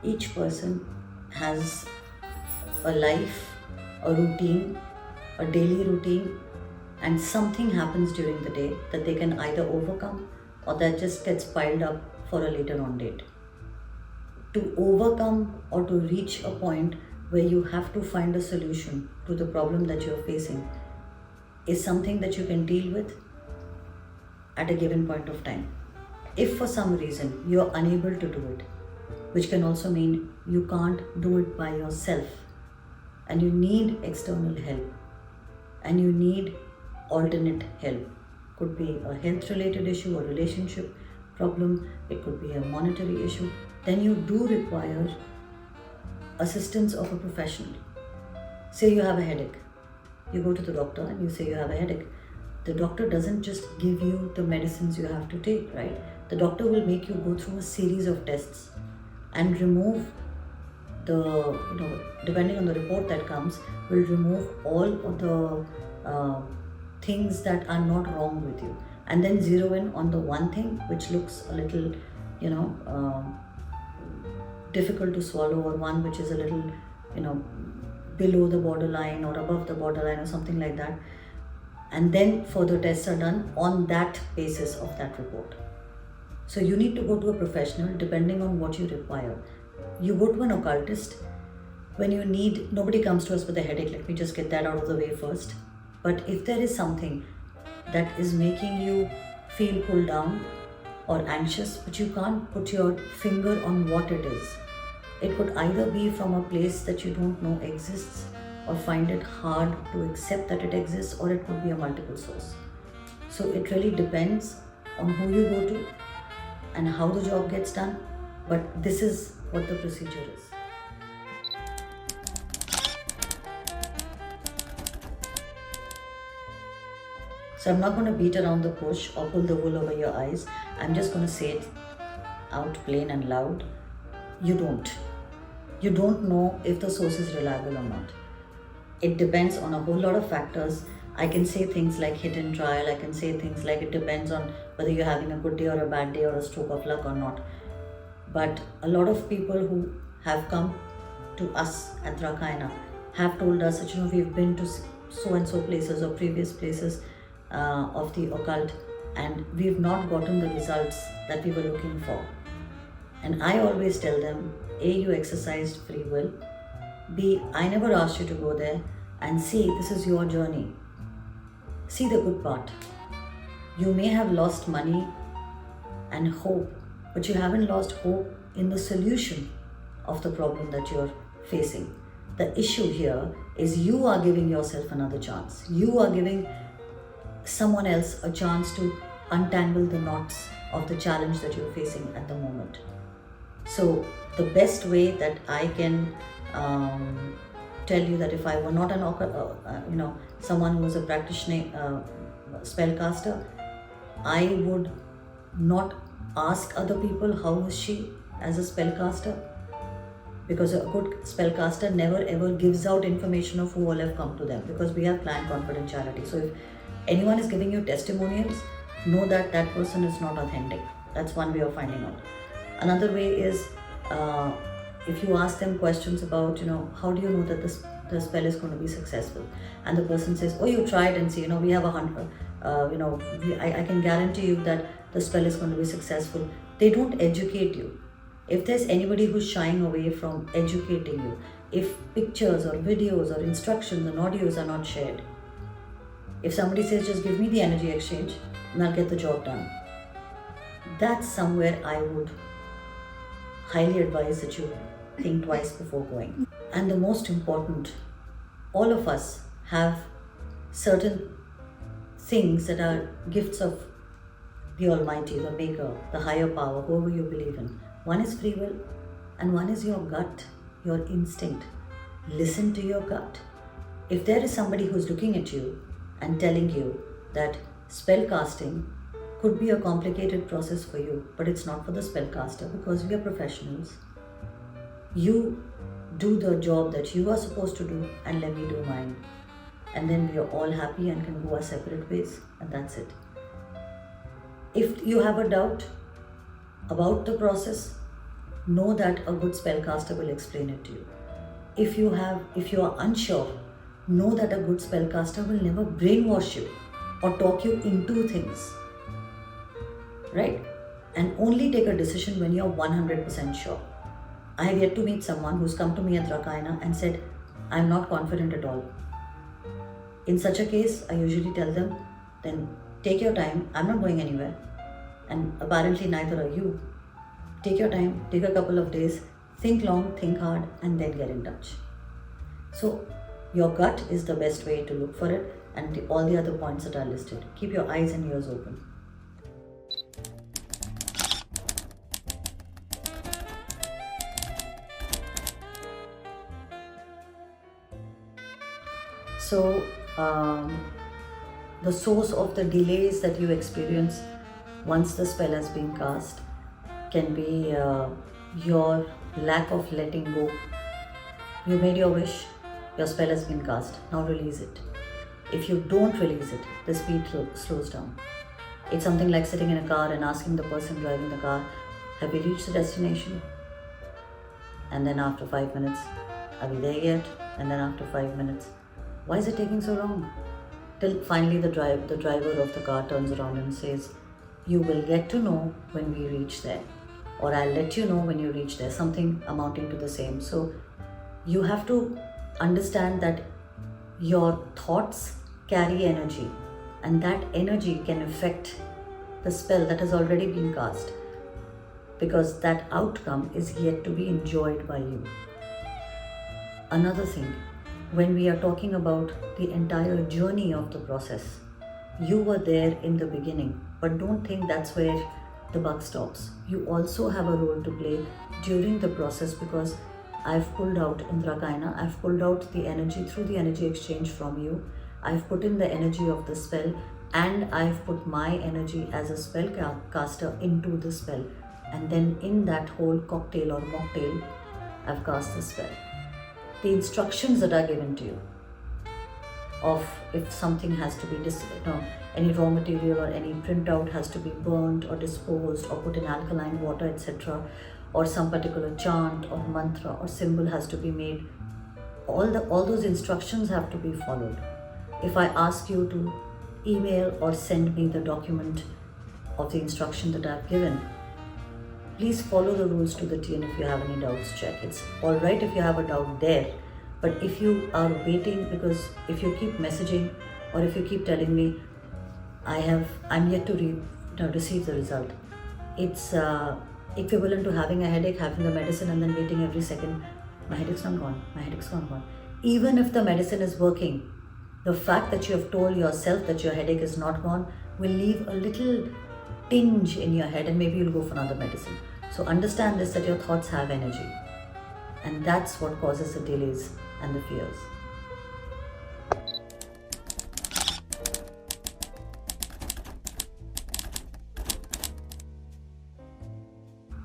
each person has a life, a routine, a daily routine, and something happens during the day that they can either overcome or that just gets piled up for a later on date. To overcome or to reach a point where you have to find a solution to the problem that you're facing is something that you can deal with at a given point of time. If for some reason you're unable to do it, which can also mean you can't do it by yourself, and you need external help, and you need alternate help, could be a health related issue, a relationship problem, it could be a monetary issue, then you do require assistance of a professional. Say you have a headache, you go to the doctor and you say you have a headache. The doctor doesn't just give you the medicines you have to take, right? The doctor will make you go through a series of tests and remove depending on the report that comes, will remove all of the things that are not wrong with you, and then zero in on the one thing which looks a little, difficult to swallow, or one which is a little, below the borderline or above the borderline or something like that. And then further tests are done on that basis of that report. So you need to go to a professional depending on what you require. You go to an occultist when you need, nobody comes to us with a headache, let me just get that out of the way first. But if there is something that is making you feel pulled down or anxious, but you can't put your finger on what it is, it could either be from a place that you don't know exists or find it hard to accept that it exists, or it could be a multiple source. So it really depends on who you go to and how the job gets done, but this is what the procedure is. So I'm not going to beat around the bush or pull the wool over your eyes. I'm just going to say it out plain and loud. You don't know if the source is reliable or not. It depends on a whole lot of factors. I can say things like hit and trial. I can say things like it depends on whether you're having a good day or a bad day or a stroke of luck or not. But a lot of people who have come to us at Rakayana have told us that, we've been to so and so places or previous places of the occult, and we've not gotten the results that we were looking for. And I always tell them, A, you exercised free will. B, I never asked you to go there. And C, this is your journey. See the good part. You may have lost money and hope, but you haven't lost hope in the solution of the problem that you're facing. The issue here is you are giving yourself another chance. You are giving someone else a chance to untangle the knots of the challenge that you're facing at the moment. So the best way that I can tell you that if I were not someone who was a practitioner, spellcaster, I would not ask other people how is she as a spellcaster, because a good spellcaster never ever gives out information of who all have come to them, because we have client confidentiality. So if anyone is giving you testimonials, know that that person is not authentic. That's one way of finding out. Another way is if you ask them questions about, how do you know that the spell is going to be successful? And the person says, oh, you tried and see, we have 100, I can guarantee you that the spell is going to be successful. They don't educate you. If there's anybody who's shying away from educating you, if pictures or videos or instructions and audios are not shared, if somebody says, just give me the energy exchange and I'll get the job done, that's somewhere I would highly advise that you think twice before going. And the most important, all of us have certain things that are gifts of the Almighty, the Maker, the higher power, whoever you believe in. One is free will and one is your gut, your instinct. Listen to your gut. If there is somebody who's looking at you and telling you that spell casting could be a complicated process for you, but it's not for the spellcaster, because we are professionals. You do the job that you are supposed to do and let me do mine. And then we are all happy and can go our separate ways, and that's it. If you have a doubt about the process, know that a good spellcaster will explain it to you. If you are unsure, know that a good spellcaster will never brainwash you or talk you into things, right? And only take a decision when you're 100% sure. I have yet to meet someone who's come to me at Rakaina and said, I'm not confident at all. In such a case, I usually tell them, then take your time, I'm not going anywhere. And apparently, neither are you. Take your time, take a couple of days, think long, think hard, and then get in touch. So, your gut is the best way to look for it, and all the other points that are listed. Keep your eyes and ears open. So, the source of the delays that you experience once the spell has been cast can be your lack of letting go. You made your wish, your spell has been cast, now release it. If you don't release it, the speed slows down. It's something like sitting in a car and asking the person driving the car, have we reached the destination? And then after 5 minutes, are we there yet? And then after 5 minutes, why is it taking so long? Till finally the driver of the car turns around and says, you will get to know when we reach there, or I'll let you know when you reach there, something amounting to the same. So you have to understand that your thoughts carry energy, and that energy can affect the spell that has already been cast, because that outcome is yet to be enjoyed by you. Another thing, when we are talking about the entire journey of the process, you were there in the beginning, but don't think that's where the buck stops. You also have a role to play during the process, because I've pulled out in Rakaina, I've pulled out the energy through the energy exchange from you. I've put in the energy of the spell, and I've put my energy as a spell caster into the spell. And then in that whole cocktail or mocktail, I've cast the spell. The instructions that are given to you of if something has to be any raw material or any printout has to be burnt or disposed or put in alkaline water, etc., or some particular chant or mantra or symbol has to be made, all those instructions have to be followed. If I ask you to email or send me the document of the instruction that I've given, please follow the rules to the T, and if you have any doubts, check. It's alright if you have a doubt there, but if you are waiting, because if you keep messaging or if you keep telling me, I'm yet to receive the result, it's equivalent to having a headache, having the medicine, and then waiting every second. My headache's not gone. Even if the medicine is working, the fact that you have told yourself that your headache is not gone will leave a little tinge in your head, and maybe you'll go for another medicine. So understand this, that your thoughts have energy, and that's what causes the delays and the fears.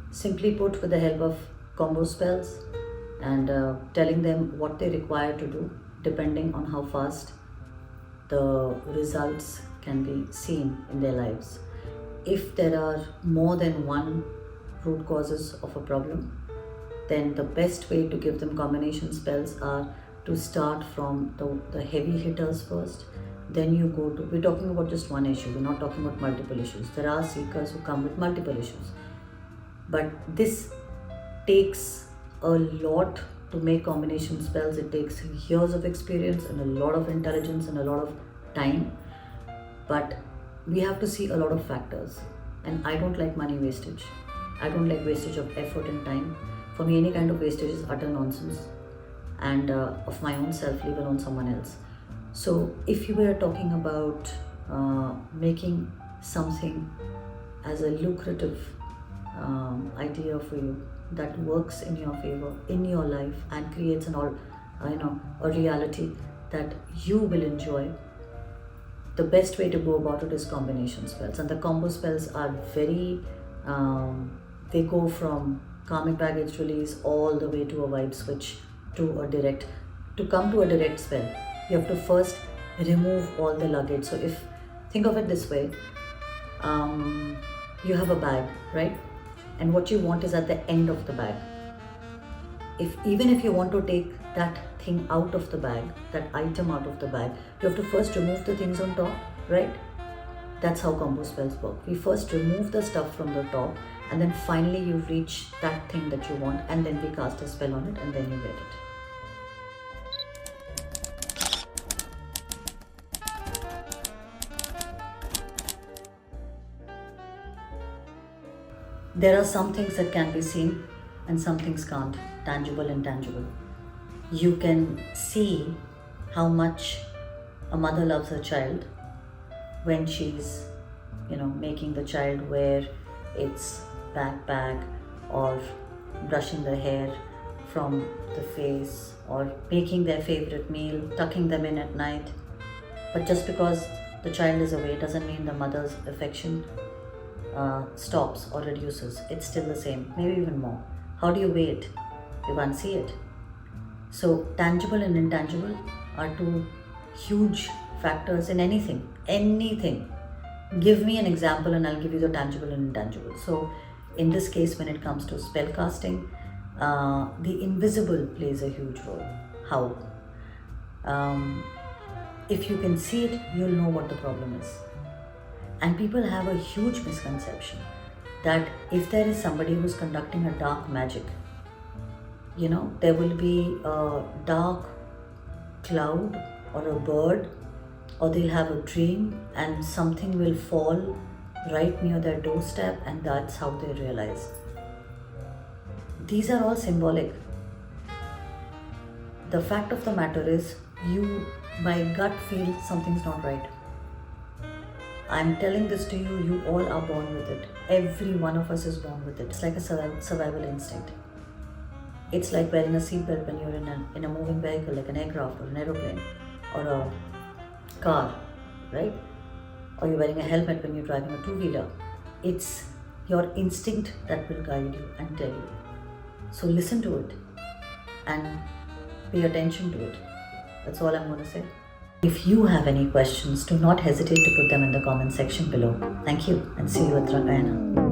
Simply put, with the help of combo spells and telling them what they require to do, depending on how fast the results can be seen in their lives. If there are more than one root causes of a problem, then the best way to give them combination spells are to start from the heavy hitters first. Then you go to, we're talking about just one issue, we're not talking about multiple issues. There are seekers who come with multiple issues. But this takes a lot to make combination spells. It takes years of experience and a lot of intelligence and a lot of time. But we have to see a lot of factors, and I don't like money wastage. I don't like wastage of effort and time. For me, any kind of wastage is utter nonsense, and of my own self, leave alone someone else. So if you were talking about making something as a lucrative idea for you that works in your favor in your life and creates a reality that you will enjoy, the best way to go about it is combination spells. And the combo spells are very they go from karmic baggage release all the way to a wide switch to a direct. To come to a direct spell, you have to first remove all the luggage. So think of it this way, you have a bag, right? and what you want is at the end of the bag. Even if you want to take that thing out of the bag, that item out of the bag, you have to first remove the things on top, right? That's how combo spells work. We first remove the stuff from the top, and then finally you reach that thing that you want, and then we cast a spell on it, and then you get it. There are some things that can be seen and some things can't, tangible and intangible. You can see how much a mother loves her child when she's, making the child wear its backpack, or brushing the hair from the face, or making their favorite meal, tucking them in at night. But just because the child is away doesn't mean the mother's affection stops or reduces. It's still the same, maybe even more. How do you weigh it? You can't see it. So tangible and intangible are two huge factors in anything. Give me an example and I'll give you the tangible and intangible. So in this case, when it comes to spell casting, the invisible plays a huge role. How? If you can see it, you'll know what the problem is. And people have a huge misconception that if there is somebody who's conducting a dark magic, there will be a dark cloud or a bird, or they'll have a dream and something will fall right near their doorstep, and that's how they realize. These are all symbolic. The fact of the matter is, you by gut feel something's not right. I'm telling this to you, you all are born with it. Every one of us is born with it. It's like a survival instinct. It's like wearing a seatbelt when you're in a moving vehicle, like an aircraft or an aeroplane or a car, right? Or you're wearing a helmet when you're driving a two-wheeler. It's your instinct that will guide you and tell you. So listen to it and pay attention to it. That's all I'm going to say. If you have any questions, do not hesitate to put them in the comment section below. Thank you, and see you at Rakayana.